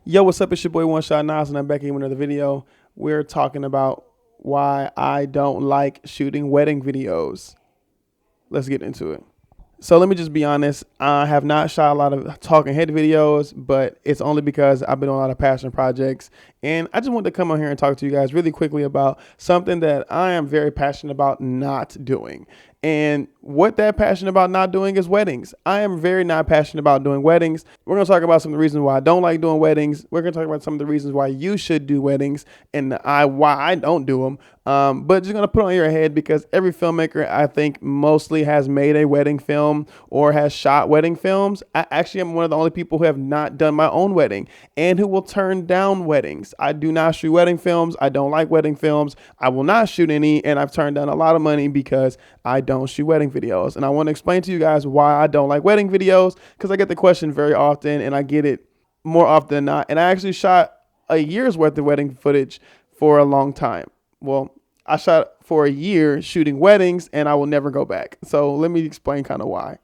Yo, what's up? It's your boy One Shot Nas, and I'm back here with another video. We're talking about why I don't like shooting wedding videos. Let's get into it. So let me just be honest. I have not shot a lot of talking head videos, but it's only because I've been on a lot of passion projects. And I just wanted to come on here and talk to you guys really quickly about something that I am very passionate about not doing. And what that passionate about not doing is weddings. I am very not passionate about doing weddings. We're going to talk about some of the reasons why I don't like doing weddings. We're going to talk about some of the reasons why you should do weddings and why I don't do them. But just going to put on your head because every filmmaker, I think, mostly has made a wedding film or has shot wedding films. I actually am one of the only people who have not done my own wedding and who will turn down weddings. I do not shoot wedding films. I don't like wedding films. I will not shoot any, and I've turned down a lot of money because I don't shoot wedding videos. And I want to explain to you guys why I don't like wedding videos, because I get the question very often and I get it more often than not. And I actually shot a year's worth of wedding footage for a long time. Well, I shot for a year shooting weddings and I will never go back. So let me explain kind of why.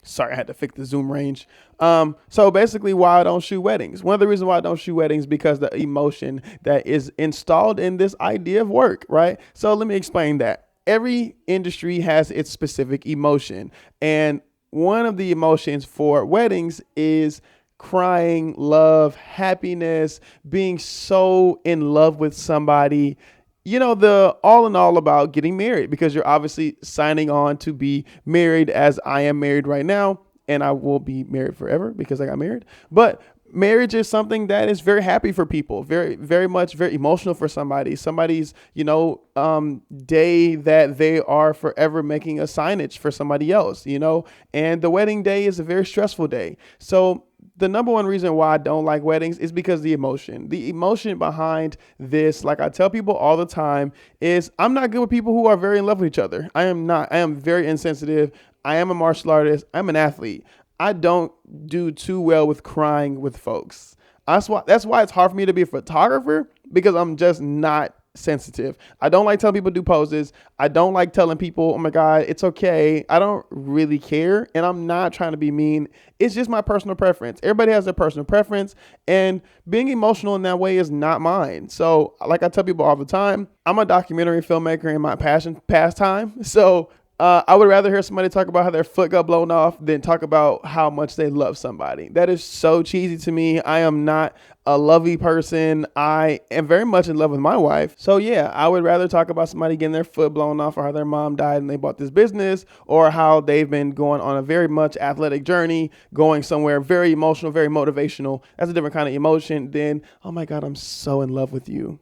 Sorry, I had to fix the zoom range. So basically why I don't shoot weddings. One of the reasons why I don't shoot weddings is because the emotion that is installed in this idea of work, right? So let me explain that. Every industry has its specific emotion. And one of the emotions for weddings is crying, love, happiness, being so in love with somebody. You know, the all in all about getting married, because you're obviously signing on to be married, as I am married right now, and I will be married forever because I got married. But marriage is something that is very happy for people, very, very much, very emotional for somebody's, day that they are forever making a signage for somebody else, and the wedding day is a very stressful day. So the number one reason why I don't like weddings is because the emotion behind this, like I tell people all the time, is I'm not good with people who are very in love with each other. I am not. I am very insensitive. I am a martial artist. I'm an athlete. I don't do too well with crying with folks. That's why it's hard for me to be a photographer, because I'm just not sensitive. I don't like telling people to do poses. I don't like telling people, oh my God, it's okay. I don't really care. And I'm not trying to be mean. It's just my personal preference. Everybody has their personal preference, and being emotional in that way is not mine. So like I tell people all the time, I'm a documentary filmmaker in my pastime. So I would rather hear somebody talk about how their foot got blown off than talk about how much they love somebody. That is so cheesy to me. I am not a lovey person. I am very much in love with my wife. So yeah, I would rather talk about somebody getting their foot blown off, or how their mom died and they bought this business, or how they've been going on a very much athletic journey, going somewhere very emotional, very motivational. That's a different kind of emotion than, oh my God, I'm so in love with you.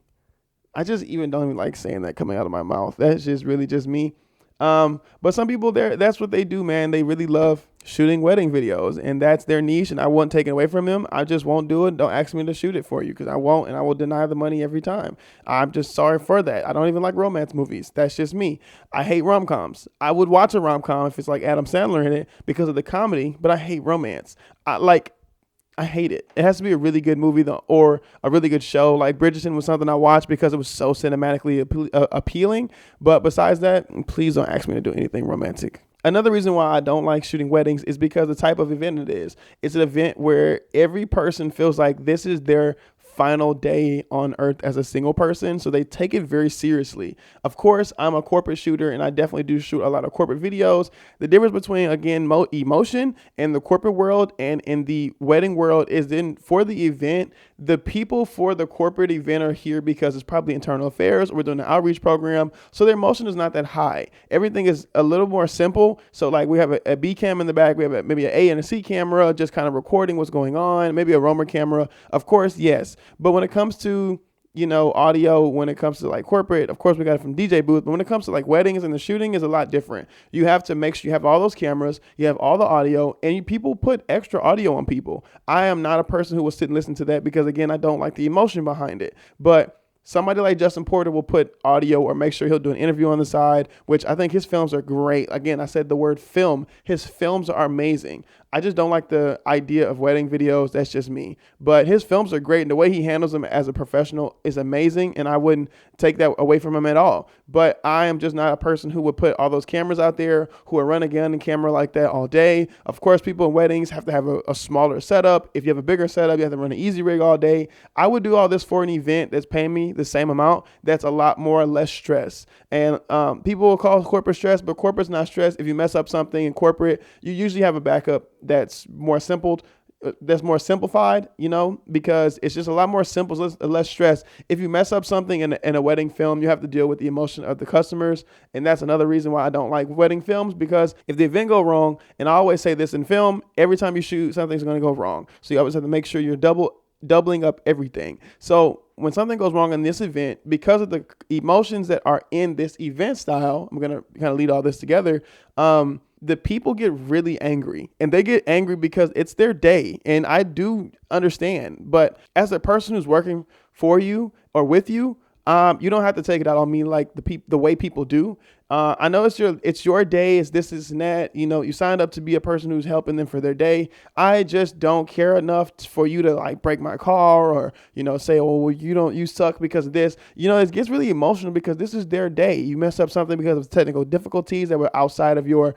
I just even don't even like saying that coming out of my mouth. That's just really just me. But some people that's what they do, man. They really love shooting wedding videos, and that's their niche, and I won't take it away from them. I just won't do it. Don't ask me to shoot it for you, because I won't, and I will deny the money every time. I'm just sorry for that. I don't even like romance movies. That's just me. I hate rom-coms. I would watch a rom-com if it's like Adam Sandler in it because of the comedy, but I hate romance. I hate it. It has to be a really good movie or a really good show. Like Bridgerton was something I watched because it was so cinematically appealing. But besides that, please don't ask me to do anything romantic. Another reason why I don't like shooting weddings is because the type of event it is. It's an event where every person feels like this is their final day on earth as a single person. So they take it very seriously. Of course, I'm a corporate shooter, and I definitely do shoot a lot of corporate videos. The difference between, again, emotion in the corporate world and in the wedding world is then for the event, the people for the corporate event are here because it's probably internal affairs, or we're doing an outreach program. So their emotion is not that high. Everything is a little more simple. So like we have a B cam in the back. We have maybe an A and a C camera, just kind of recording what's going on. Maybe a roamer camera. Of course, yes. But when it comes to, audio, when it comes to like corporate, of course we got it from DJ booth. But when it comes to like weddings and the shooting is a lot different. You have to make sure you have all those cameras, you have all the audio, and people put extra audio on people. I am not a person who will sit and listen to that because, again, I don't like the emotion behind it. But somebody like Justin Porter will put audio, or make sure he'll do an interview on the side, which I think his films are great. Again, I said the word film. His films are amazing. I just don't like the idea of wedding videos. That's just me. But his films are great, and the way he handles them as a professional is amazing, and I wouldn't take that away from him at all. But I am just not a person who would put all those cameras out there, who are running a gun and camera like that all day. Of course, people in weddings have to have a smaller setup. If you have a bigger setup, you have to run an easy rig all day. I would do all this for an event that's paying me the same amount. That's a lot more or less stress. And people will call corporate stress, but corporate's not stress. If you mess up something in corporate, you usually have a backup that's more simplified, because it's just a lot more simple, less stress. If you mess up something in a wedding film, you have to deal with the emotion of the customers. And that's another reason why I don't like wedding films, because if the event go wrong, and I always say this in film, every time you shoot, something's going to go wrong. So you always have to make sure you're doubling up everything. So when something goes wrong in this event, because of the emotions that are in this event style, I'm going to kind of lead all this together. The people get really angry, and they get angry because it's their day. And I do understand, but as a person who's working for you or with you, you don't have to take it out on me like the way people do. I know it's your day, it's this, and that. You signed up to be a person who's helping them for their day. I just don't care enough for you to like break my car or, say, oh, well, you suck because of this. It gets really emotional because this is their day. You mess up something because of technical difficulties that were outside of your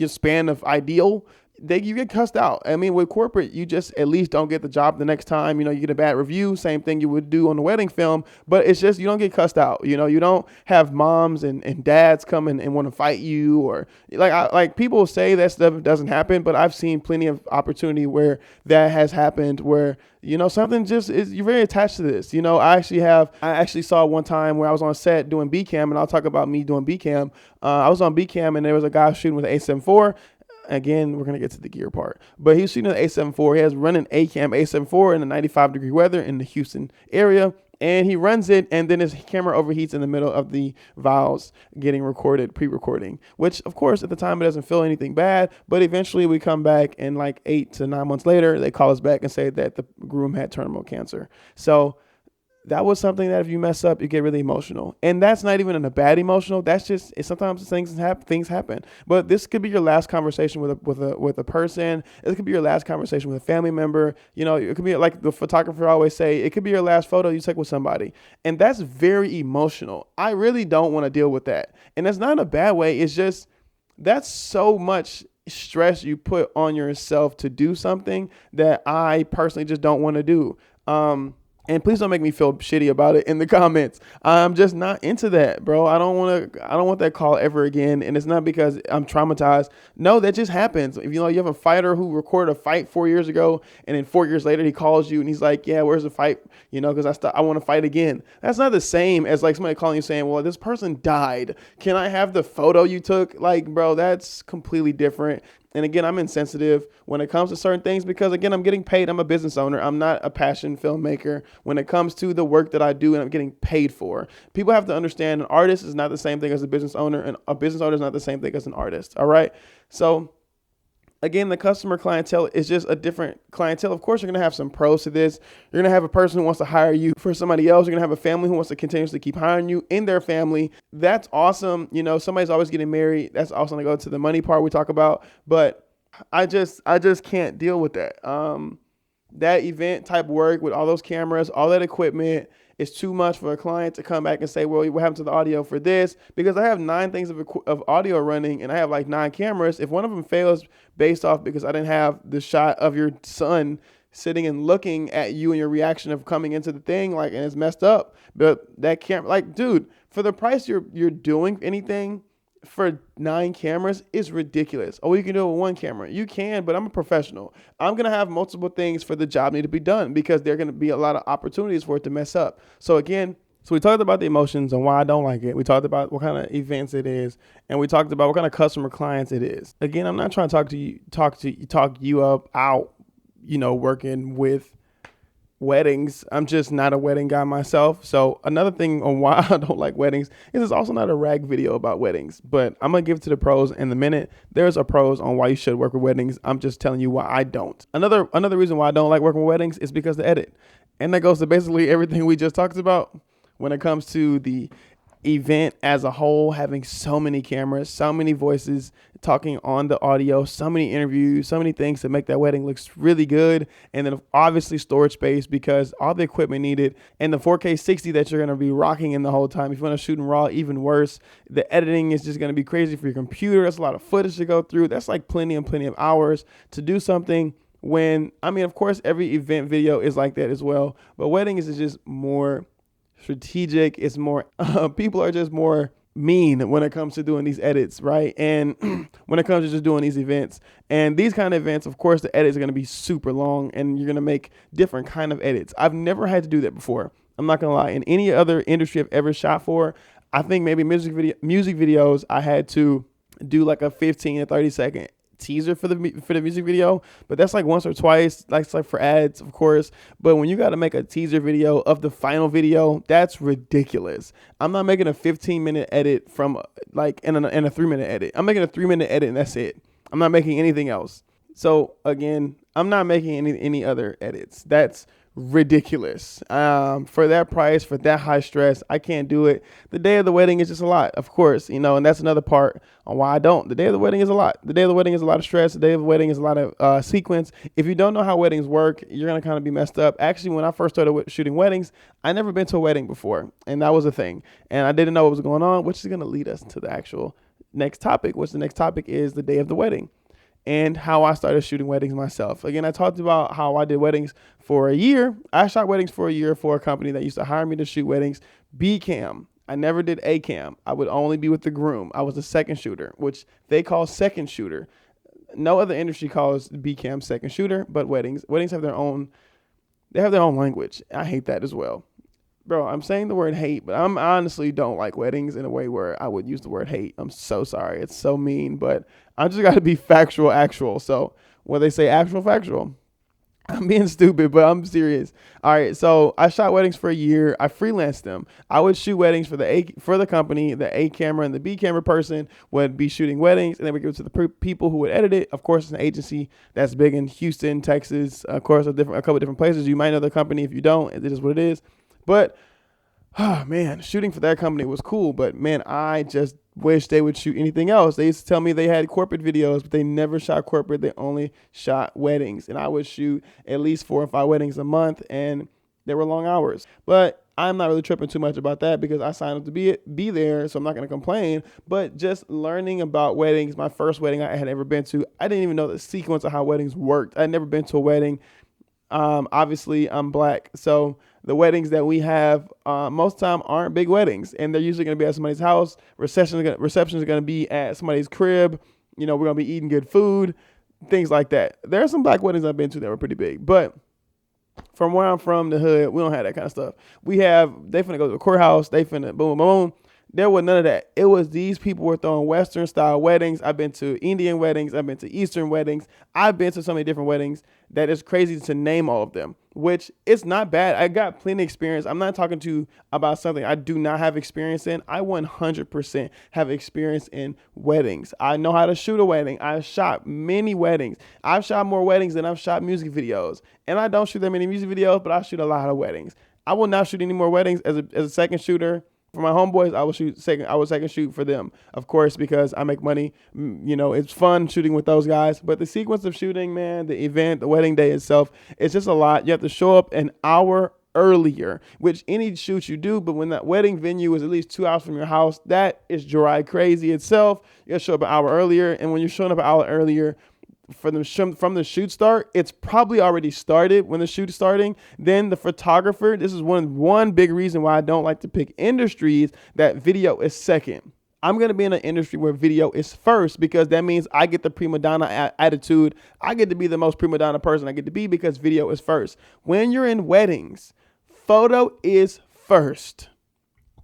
span of ideal. You get cussed out. I mean, with corporate, you just at least don't get the job the next time. You get a bad review, same thing you would do on the wedding film, but it's just, you don't get cussed out. You don't have moms and dads come and want to fight you, or like people say that stuff doesn't happen, but I've seen plenty of opportunity where that has happened, where something just is, you're very attached to this. I actually saw one time where I was on set doing B-cam, and I'll talk about me doing B-cam. I was on B-cam, and there was a guy shooting with an A7 IV. Again, we're going to get to the gear part, but he was shooting an A7 IV. He has running A-cam A7 IV in the 95-degree weather in the Houston area, and he runs it, and then his camera overheats in the middle of the vows getting recorded, pre-recording, which of course at the time it doesn't feel anything bad, but eventually we come back, and like 8 to 9 months later, they call us back and say that the groom had terminal cancer. So that was something that if you mess up, you get really emotional. And that's not even in a bad emotional. That's just, sometimes things happen. But this could be your last conversation with a person. It could be your last conversation with a family member. It could be like the photographer always say, it could be your last photo you take with somebody. And that's very emotional. I really don't want to deal with that. And that's not in a bad way. It's just, that's so much stress you put on yourself to do something that I personally just don't want to do. And please don't make me feel shitty about it in the comments. I'm just not into that, bro. I don't want that call ever again. And it's not because I'm traumatized. No, that just happens. If you have a fighter who recorded a fight 4 years ago, and then 4 years later he calls you and he's like, yeah, where's the fight? Because I want to fight again. That's not the same as like somebody calling you saying, well, this person died. Can I have the photo you took? Like, bro, that's completely different. And again, I'm insensitive when it comes to certain things because, again, I'm getting paid. I'm a business owner. I'm not a passion filmmaker when it comes to the work that I do and I'm getting paid for. People have to understand an artist is not the same thing as a business owner, and a business owner is not the same thing as an artist. All right. So again, the customer clientele is just a different clientele. Of course, you're going to have some pros to this. You're going to have a person who wants to hire you for somebody else. You're going to have a family who wants to continuously keep hiring you in their family. That's awesome. Somebody's always getting married. That's awesome to go to the money part we talk about. But I just can't deal with that. That event type work with all those cameras, all that equipment, it's too much for a client to come back and say, well, what happened to the audio for this? Because I have 9 things of audio running, and I have like 9 cameras. If one of them fails based off because I didn't have the shot of your son sitting and looking at you and your reaction of coming into the thing, like, and it's messed up. But that camera, like, dude, for the price you're doing anything for 9 cameras is ridiculous. Oh, you can do it with 1 camera. You can, but I'm a professional. I'm going to have multiple things for the job need to be done because there are going to be a lot of opportunities for it to mess up. So again, we talked about the emotions and why I don't like it. We talked about what kind of events it is, and we talked about what kind of customer clients it is. Again, I'm not trying to talk you out, working with weddings. I'm just not a wedding guy myself. So another thing on why I don't like weddings is it's also not a rag video about weddings, but I'm going to give it to the pros in a minute. There's a pros on why you should work with weddings. I'm just telling you why I don't. Another reason why I don't like working with weddings is because the edit. And that goes to basically everything we just talked about when it comes to the event as a whole, having so many cameras, so many voices talking on the audio, so many interviews, so many things to make that wedding looks really good. And then obviously storage space, because all the equipment needed, and the 4K 60 that you're going to be rocking in the whole time. If you want to shoot in RAW, even worse. The editing is just going to be crazy for your computer. That's a lot of footage to go through. That's like plenty of hours to do something. When, I mean, of course, every event video is like that as well, but weddings is just more strategic. It's more, people are just more mean when it comes to doing these edits, right? And when it comes to just doing these events and these kind of events, of course, the edits are going to be super long and you're going to make different kind of edits. I've never had to do that before. I'm not going to lie. In any other industry I've ever shot for, I think maybe music videos, I had to do like a 15 to 30-second teaser for the music video, but that's like once or twice. That's like for ads, of course. But when you got to make a teaser video of the final video, that's ridiculous. I'm not making a 15-minute edit from like in a 3-minute edit. I'm making a 3-minute edit and that's it. I'm not making anything else. So again, I'm not making any other edits. That's ridiculous. For that price, for that high stress, I can't do it. The day of the wedding is just a lot, of course, and that's another part on why I don't. The day of the wedding is a lot. The day of the wedding is a lot of stress. The day of the wedding is a lot of sequence. If you don't know how weddings work, you're going to kind of be messed up. Actually, when I first started shooting weddings, I never been to a wedding before, and that was a thing. And I didn't know what was going on, which is going to lead us to the actual next topic, which the next topic is the day of the wedding. And how I started shooting weddings myself. Again, I talked about how I did weddings for a year. I shot weddings for a year for a company that used to hire me to shoot weddings. B-cam. I never did A-cam. I would only be with the groom. I was a second shooter, which they call second shooter. No other industry calls B-cam second shooter, but weddings have their own, they have their own language. I hate that as well. Bro, I'm saying the word hate, but I honestly don't like weddings in a way where I would use the word hate. I'm so sorry. It's so mean, but I just got to be factual, actual. So when they say actual, factual, I'm being stupid, but I'm serious. All right. So I shot weddings for a year. I freelanced them. I would shoot weddings for the company. The A camera and the B camera person would be shooting weddings, and then we give it to the people who would edit it. Of course, it's an agency that's big in Houston, Texas. Of course, a couple of different places. You might know the company. If you don't, it is what it is. But, oh man, shooting for that company was cool. But man, I just wish they would shoot anything else. They used to tell me they had corporate videos, but they never shot corporate. They only shot weddings. And I would shoot at least 4 or 5 weddings a month, and they were long hours. But I'm not really tripping too much about that because I signed up to be there, so I'm not going to complain. But just learning about weddings, my first wedding I had ever been to, I didn't even know the sequence of how weddings worked. I'd never been to a wedding. Obviously, I'm black, so the weddings that we have most of the time aren't big weddings, and they're usually going to be at somebody's house. Receptions are going to be at somebody's crib. We're going to be eating good food, things like that. There are some black weddings I've been to that were pretty big, but from where I'm from, the hood, we don't have that kind of stuff. They finna go to the courthouse. They finna boom, boom. There was none of that. It was these people were throwing Western style weddings. I've been to Indian weddings. I've been to Eastern weddings. I've been to so many different weddings that it's crazy to name all of them, which it's not bad. I got plenty of experience. I'm not talking to you about something I do not have experience in. I 100% have experience in weddings. I know how to shoot a wedding. I've shot many weddings. I've shot more weddings than I've shot music videos. And I don't shoot that many music videos, but I shoot a lot of weddings. I will not shoot any more weddings as a second shooter. For my homeboys, I would second shoot for them, of course, because I make money. It's fun shooting with those guys. But the sequence of shooting, man, the event, the wedding day itself, it's just a lot. You have to show up an hour earlier, which any shoot you do. But when that wedding venue is at least 2 hours from your house, that is dry crazy itself. You got to show up an hour earlier. And when you're showing up an hour earlier, from the shoot start, it's probably already started when the shoot is starting. Then the photographer, this is one big reason why I don't like to pick industries that video is second. I'm going to be in an industry where video is first because that means I get the prima donna attitude. I get to be the most prima donna person I get to be because video is first. When you're in weddings, photo is first.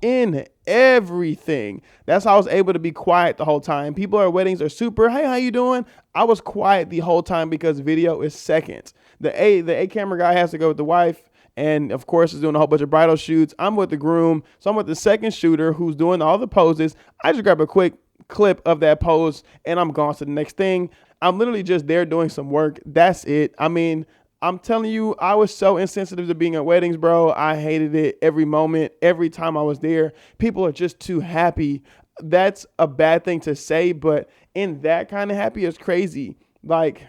In everything. That's how I was able to be quiet the whole time. People at weddings are super, hey, how you doing? I was quiet the whole time because video is second. The A camera guy has to go with the wife, and of course is doing a whole bunch of bridal shoots. I'm with the groom, so I'm with the second shooter who's doing all the poses. I just grab a quick clip of that pose and I'm gone to the next thing. I'm literally just there doing some work. That's it. I mean, I'm telling you, I was so insensitive to being at weddings, bro. I hated it every moment, every time I was there. People are just too happy. That's a bad thing to say, but in that kind of happy is crazy. Like,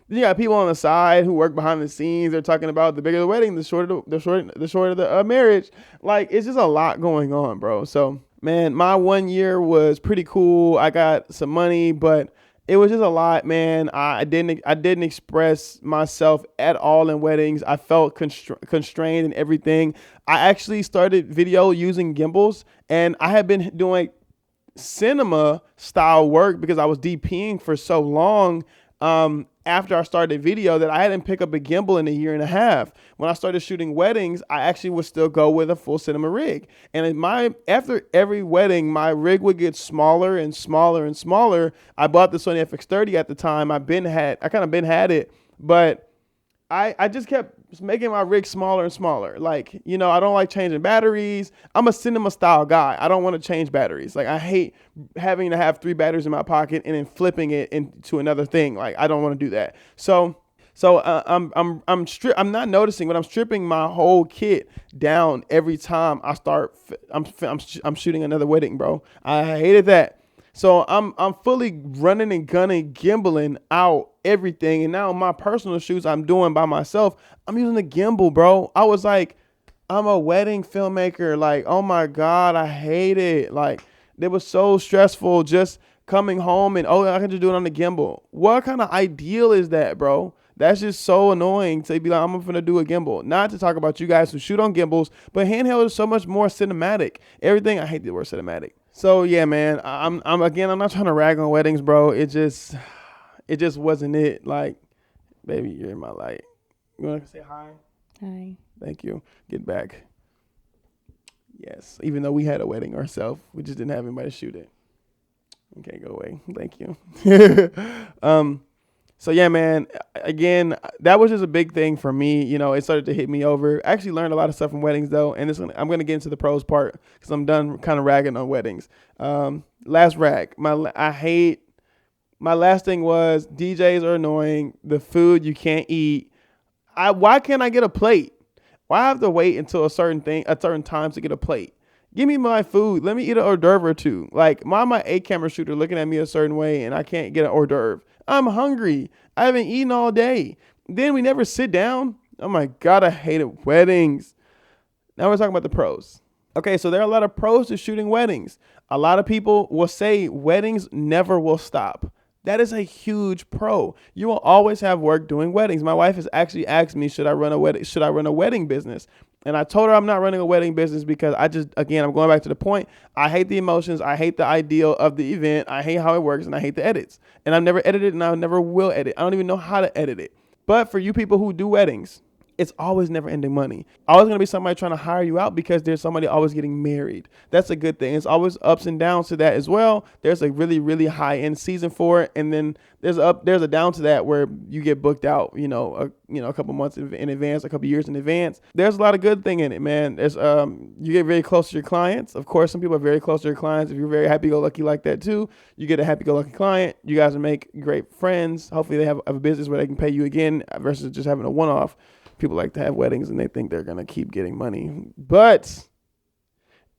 you got people on the side who work behind the scenes. They're talking about the bigger the wedding, the shorter the marriage. Like, it's just a lot going on, bro. So, man, my 1 year was pretty cool. I got some money, but it was just a lot, man. I didn't express myself at all in weddings. I felt constrained and everything. I actually started video using gimbals, and I had been doing cinema style work because I was DPing for so long. After I started video, that I hadn't picked up a gimbal in a year and a half. When I started shooting weddings, I actually would still go with a full cinema rig. And after every wedding, my rig would get smaller and smaller and smaller. I bought the Sony FX30 at the time. I kind of been had it, but I just kept making my rig smaller and smaller. Like, I don't like changing batteries. I'm a cinema style guy. I don't want to change batteries. Like, I hate having to have 3 batteries in my pocket and then flipping it into another thing. Like, I don't want to do that. I'm not noticing, but I'm stripping my whole kit down every time I'm shooting another wedding, bro. I hated that. So I'm fully running and gunning, gimbaling out everything. And now my personal shoots I'm doing by myself, I'm using the gimbal, bro. I was like, I'm a wedding filmmaker. Like, oh my God, I hate it. Like, it was so stressful just coming home and, I can just do it on the gimbal. What kind of ideal is that, bro? That's just so annoying to be like, I'm going to do a gimbal. Not to talk about you guys who shoot on gimbals, but handheld is so much more cinematic. Everything, I hate the word cinematic. So yeah, man, I'm not trying to rag on weddings, bro. It just wasn't it. Like, baby, you're in my light. You want to say hi? Hi. Thank you. Get back. Yes. Even though we had a wedding ourselves, we just didn't have anybody to shoot it. Okay, go away. Thank you. So yeah, man, again, that was just a big thing for me. It started to hit me over. I actually learned a lot of stuff from weddings though. And I'm going to get into the pros part because I'm done kind of ragging on weddings. Last rag. My last thing was DJs are annoying. The food you can't eat. Why can't I get a plate? Why have to wait until a certain time to get a plate? Give me my food. Let me eat an hors d'oeuvre or two. Like, why am I a camera shooter looking at me a certain way and I can't get an hors d'oeuvre? I'm hungry. I haven't eaten all day. Then we never sit down. Oh my God, I hated weddings. Now we're talking about the pros. Okay, so there are a lot of pros to shooting weddings. A lot of people will say weddings never will stop. That is a huge pro. You will always have work doing weddings. My wife has actually asked me, should I run a wedding business? And I told her I'm not running a wedding business because I'm going back to the point. I hate the emotions. I hate the ideal of the event. I hate how it works, and I hate the edits. And I've never edited, and I never will edit. I don't even know how to edit it. But for you people who do weddings, it's always never ending money. Always going to be somebody trying to hire you out because there's somebody always getting married. That's a good thing. It's always ups and downs to that as well. There's a really, really high end season for it. And then there's a down to that where you get booked out, a couple months in advance, a couple years in advance. There's a lot of good thing in it, man. There's, you get very close to your clients. Of course, some people are very close to your clients. If you're very happy-go-lucky like that too, you get a happy-go-lucky client. You guys will make great friends. Hopefully they have a business where they can pay you again versus just having a one-off. People like to have weddings and they think they're going to keep getting money. But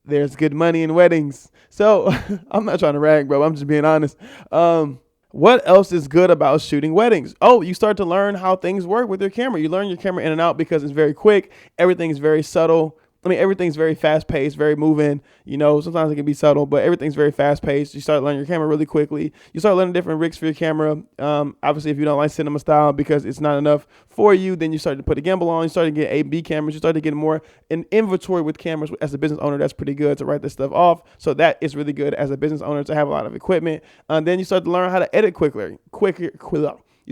there's good money in weddings. So I'm not trying to rag, bro. I'm just being honest. What else is good about shooting weddings? Oh, you start to learn how things work with your camera. You learn your camera in and out because it's very quick. Everything is very subtle. Everything's very fast paced, very moving. Sometimes it can be subtle, but everything's very fast paced. You start learning your camera really quickly. You start learning different rigs for your camera. Obviously, if you don't like cinema style because it's not enough for you, then you start to put a gimbal on. You start to get A, B cameras. You start to get more an inventory with cameras. As a business owner, that's pretty good to write this stuff off. So that is really good as a business owner to have a lot of equipment. Then you start to learn how to edit quicker. You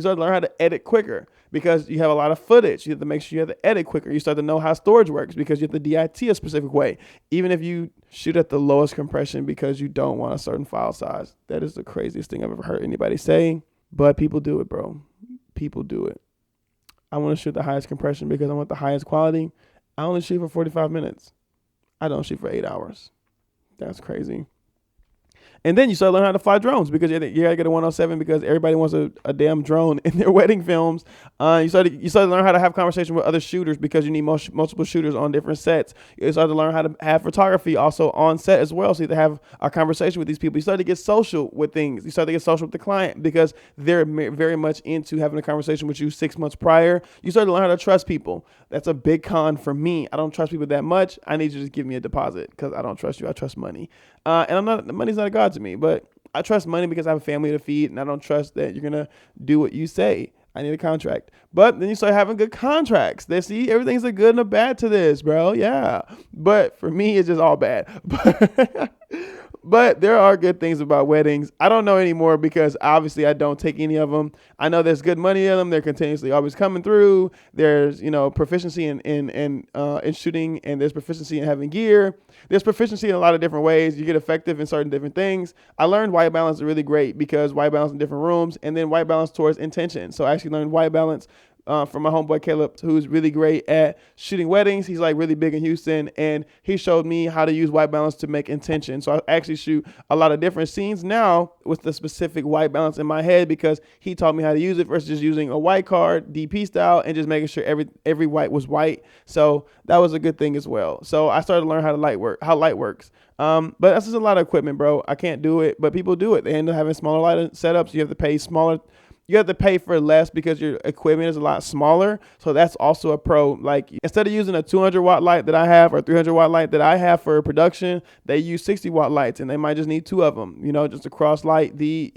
start to learn how to edit quicker because you have a lot of footage. You have to make sure you have to edit quicker. You start to know how storage works because you have to DIT a specific way. Even if you shoot at the lowest compression because you don't want a certain file size. That is the craziest thing I've ever heard anybody say. But people do it, bro. People do it. I want to shoot the highest compression because I want the highest quality. I only shoot for 45 minutes. I don't shoot for 8 hours. That's crazy. And then you start learning how to fly drones because you gotta get a 107 because everybody wants a damn drone in their wedding films. You start to learn how to have conversation with other shooters because you need multiple shooters on different sets. You start to learn how to have photography also on set as well, so you have to have a conversation with these people. You start to get social with things. You start to get social with the client because they're very much into having a conversation with you 6 months prior. You start to learn how to trust people. That's a big con for me. I don't trust people that much. I need you to just give me a deposit because I don't trust you. I trust money. And money's not a god to me, but I trust money because I have a family to feed, and I don't trust that you're gonna do what you say. I need a contract. But then you start having good contracts. They see everything's a good and a bad to this, bro. Yeah. But for me, it's just all bad. But there are good things about weddings. I don't know anymore because obviously I don't take any of them. I know there's good money in them. They're continuously always coming through. There's, proficiency in shooting, and there's proficiency in having gear. There's proficiency in a lot of different ways. You get effective in certain different things. I learned white balance is really great because white balance in different rooms, and then white balance towards intention. So I actually learned white balance from my homeboy Caleb, who's really great at shooting weddings. He's like really big in Houston, and he showed me how to use white balance to make intention. So I actually shoot a lot of different scenes now with the specific white balance in my head because he taught me how to use it versus just using a white card DP style and just making sure every white was white. So that was a good thing as well. So I started to learn how light works. But that's just a lot of equipment, bro. I can't do it, but people do it. They end up having smaller light setups. You have to pay smaller. You have to pay for less because your equipment is a lot smaller. So that's also a pro. Like instead of using a 200 watt light that I have or 300 watt light that I have for production, they use 60 watt lights, and they might just need 2 of them, just to cross light the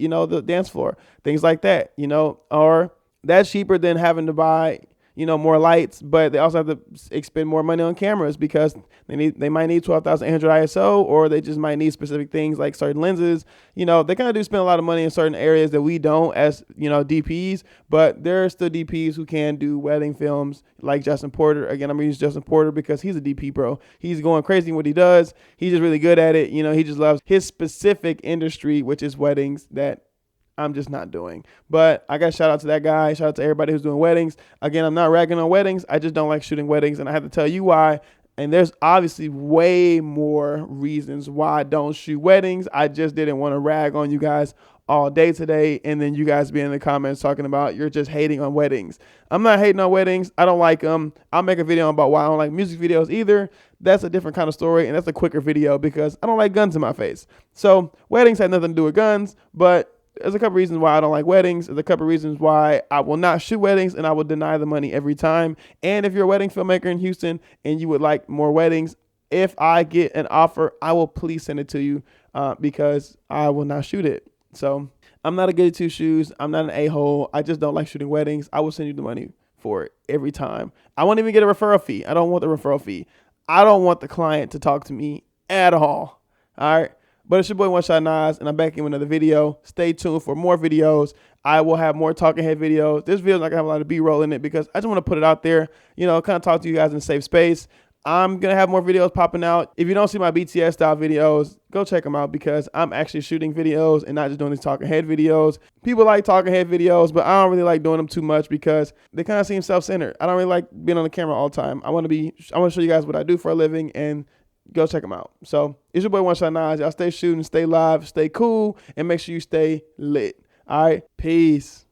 dance floor, things like that, or that's cheaper than having to buy, more lights, but they also have to expend more money on cameras because they might need 12,800 ISO, or they just might need specific things like certain lenses. They kind of do spend a lot of money in certain areas that we don't as, DPs, but there are still DPs who can do wedding films like Justin Porter. Again, I'm going to use Justin Porter because he's a DP, bro. He's going crazy in what he does. He's just really good at it. He just loves his specific industry, which is weddings, that I'm just not doing. But I got shout out to that guy. Shout out to everybody who's doing weddings. Again, I'm not ragging on weddings. I just don't like shooting weddings, and I have to tell you why. And there's obviously way more reasons why I don't shoot weddings. I just didn't want to rag on you guys all day today, and then you guys be in the comments talking about you're just hating on weddings. I'm not hating on weddings. I don't like them. I'll make a video about why I don't like music videos either. That's a different kind of story, and that's a quicker video because I don't like guns in my face. So weddings had nothing to do with guns, but there's a couple reasons why I don't like weddings. There's a couple reasons why I will not shoot weddings, and I will deny the money every time. And if you're a wedding filmmaker in Houston and you would like more weddings, if I get an offer, I will please send it to you because I will not shoot it. So I'm not a goody two shoes. I'm not an a-hole. I just don't like shooting weddings. I will send you the money for it every time. I won't even get a referral fee. I don't want the referral fee. I don't want the client to talk to me at all. All right. But it's your boy One Shot Nas, and I'm back in with another video. Stay tuned for more videos. I will have more talking head videos. This video is not going to have a lot of B-roll in it because I just want to put it out there, kind of talk to you guys in a safe space. I'm going to have more videos popping out. If you don't see my BTS style videos, go check them out because I'm actually shooting videos and not just doing these talking head videos. People like talking head videos, but I don't really like doing them too much because they kind of seem self-centered. I don't really like being on the camera all the time. I want to show you guys what I do for a living, and go check them out. So it's your boy One Shot Nas. Y'all stay shooting, stay live, stay cool, and make sure you stay lit. All right. Peace.